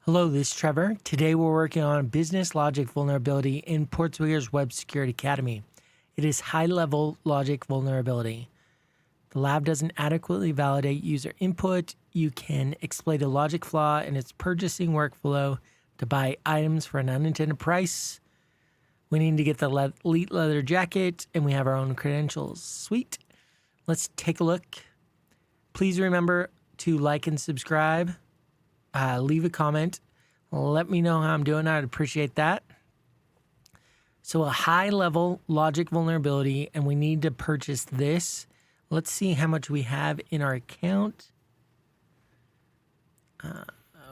Hello, this is Trevor. Today we're working on business logic vulnerability in PortSwigger's Web Security Academy. It is high-level logic vulnerability. The lab doesn't adequately validate user input. You can exploit a logic flaw in its purchasing workflow to buy items for an unintended price. We need to get the elite leather jacket, and we have our own credentials. Sweet. Let's take a look. Please remember to like and subscribe. Leave a comment. Let me know how I'm doing. I'd appreciate that. So a high-level logic vulnerability, and we need to purchase this. Let's see how much we have in our account.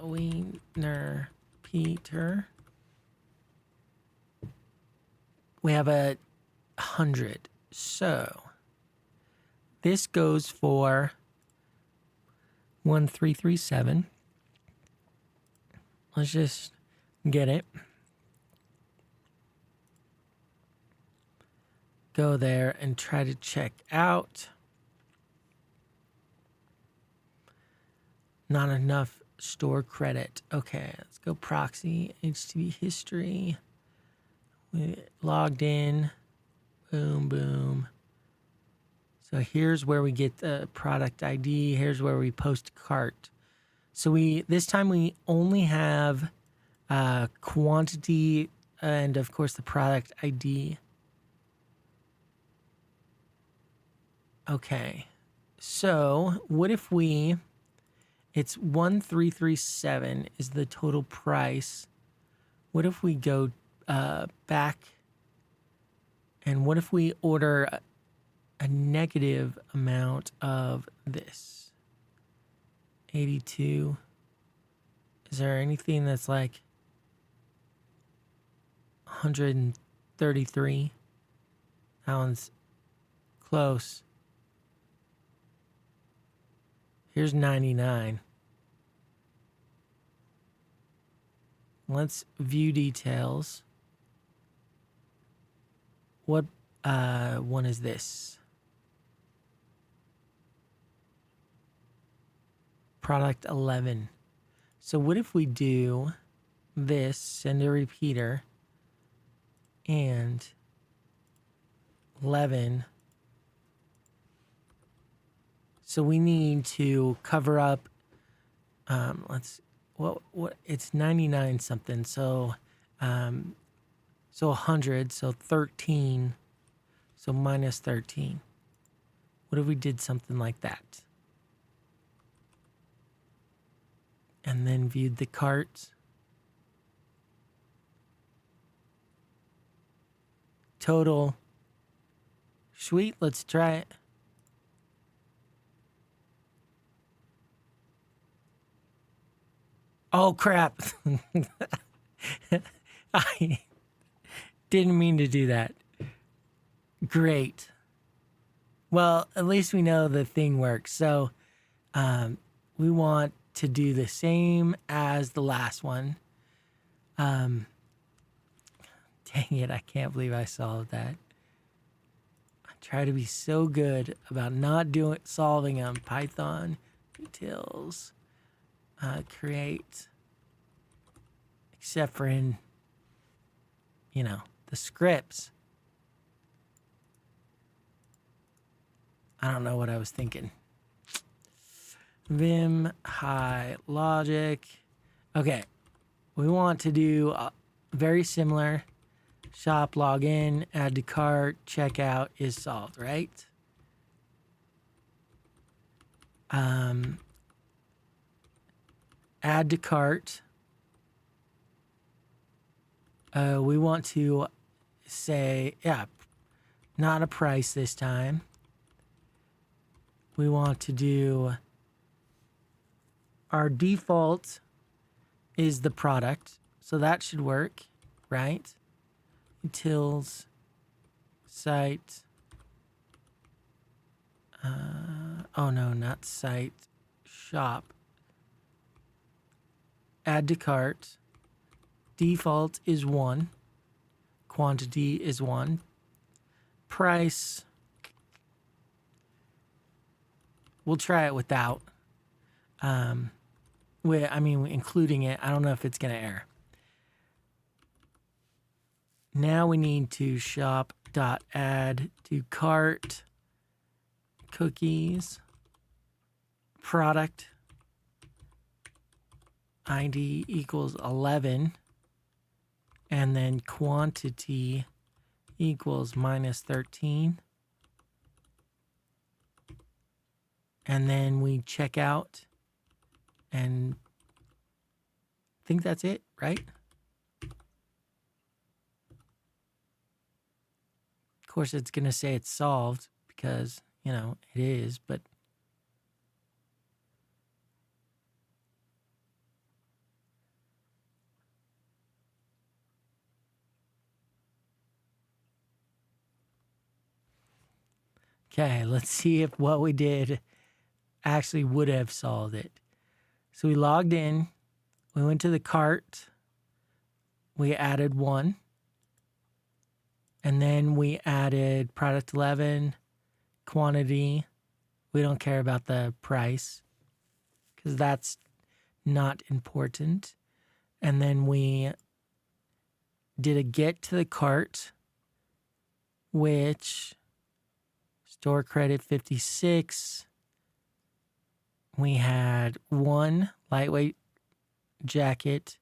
Wiener Peter. We have 100. So this goes for 1337. Let's just get it. Go there and try to check out. Not enough store credit. Okay, let's go proxy, HTTP history. We logged in. Boom, boom. So here's where we get the product ID. Here's where we post cart. So this time we only have quantity and, of course, the product ID. Okay. So what if it's 1337 is the total price. What if we go back, and what if we order a negative amount of this? 82. Is there anything that's like 133? That one's close. Here's 99. Let's view details. What one is this? Product 11. So what if we do this, send a repeater, and 11. So we need to cover up, it's 99 something. So 100, so 13, so minus 13. What if we did something like that? And then viewed the carts. Total. Sweet, let's try it. Oh, crap. I didn't mean to do that. Great. Well, at least we know the thing works. So we want to do the same as the last one. Dang it, I can't believe I solved that. I try to be so good about not solving them. Python details, create, except for in, the scripts. I don't know what I was thinking. Vim, high, logic. Okay, we want to do very similar. Shop, login, add to cart, checkout is solved, right? Add to cart. We want to say, not a price this time. We want to do, our default is the product, so that should work, right? Utils, site, oh no, not site, shop. Add to cart. Default is 1. Quantity is 1. Price, we'll try it without. including it. I don't know if it's going to error. Now we need to shop.add to cart cookies product ID equals 11 and then quantity equals minus 13. And then we check out, and I think that's it, right? Of course, it's going to say it's solved because, it is, but okay, let's see if what we did actually would have solved it. So we logged in, we went to the cart, we added 1, and then we added product 11, quantity. We don't care about the price because that's not important. And then we did a get to the cart, which store credit 56. We had 1 lightweight jacket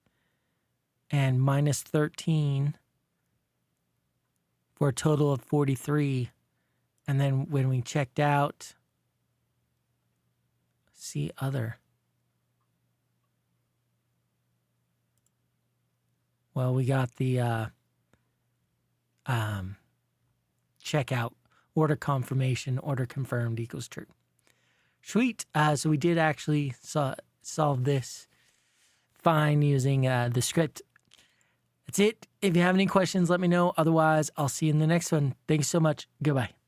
and minus 13 for a total of 43. And then when we checked out, see other. Well, we got the checkout, order confirmation, order confirmed equals true. Sweet. So we did actually solve this fine using the script. That's it. If you have any questions, let me know. Otherwise, I'll see you in the next one. Thanks so much. Goodbye.